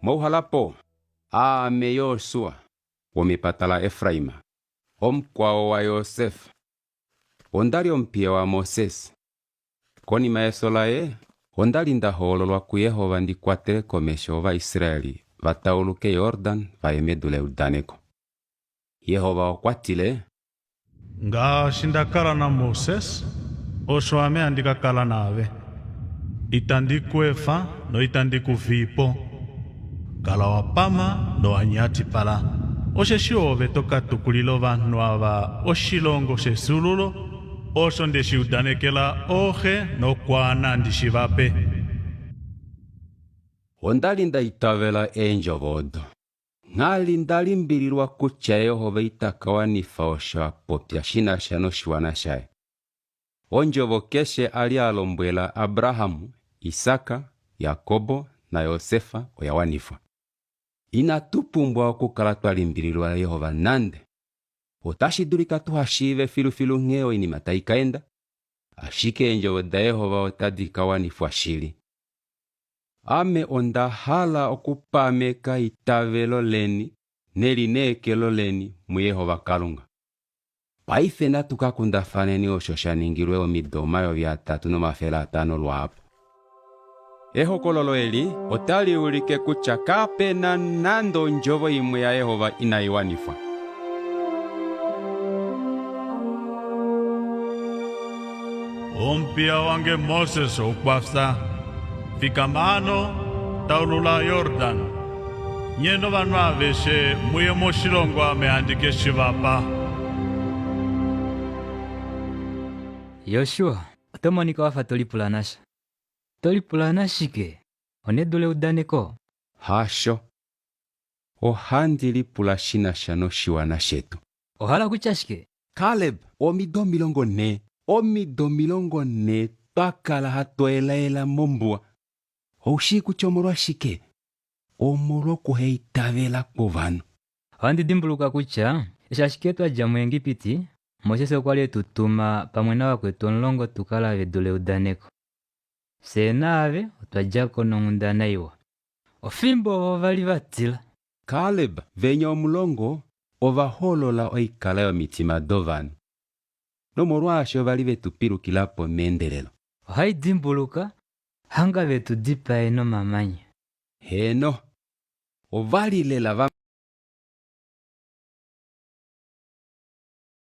Mouhalapo, ame Yoshua, omipatala Efraima, omkwao wa Yosefu, ondali ompia wa Moses. Konima yesolaye, ondalinda holo lwa ku Yehova ndikwatele komesho va Israeli, vatauluke Yordan vaemedule udaneko. Yehova okwatile, Ngaashi ndakala na Moses, osho ameandikakala nave. Itandikwefa no itandikuvipo. Kala wapama no anyati pala. Oshe shiove toka tukulilo vanhu ava oshilongo shesululo. Osho ndeshi udanekela ohe no kwana ndishivape. ondalinda itavela enjovodo. Ngali ndalimbililwa kutya Yehova itakawanifa osho apopya shina shano shiwana shaye. Onjovo keshe ali alombwela Abrahamu, Isaka, Yakobo na Yosefa oyawanifa. Inatupumbwa okukala twalimbililwa Yehova nande. Otashidulika tuhashive filufilu ng'eo inima taikaenda. Ashike enjovo da Yehova otadikawanifwa shili. Ame ondahala okupameka itavelo leni nelinekelo leni mu Yehova Kalunga. Paife natukakundafaneni osho shaningilwe omidoma yovyatatu nomafela atano lwapo. Ehokololo eli otaliulike kutya kapena nando njovo imwe ya Yehova inaiwanifwa. Ompia wange Moses okwasa. Fikamano taulula Yordan. Nyeno vanhu aveshe muye moshilongo ameandike shivapa. Yoshua, otomonika wafa tolipulanasha. Tolipulanashike, onedule udaneko. Hasho. Ohandilipula shina shano shiwana shetu. Ohala kuchashike. Caleb, omido milongo ne twakala hatoelaela mombua. Oushiku chomorwa shike. Omorwa kuheitavela kuvanu. Wandi dimbuluka kucha, ishashiketwa jamu Engipiti, Moses okwali tutuma pamwena wakwetu onlongo tukala vedule udaneko. Senave otwajako nongundana iwa. Ofimbo ovali vatila. Caleb, venye omulongo, ovaholola oikala yo mitima dovanu. Nomorwa asho vali vetupiru kilapo mendelelo. Ohai dimbuluka, hanga vetu dipa eno mamanya. Heno, ovali lela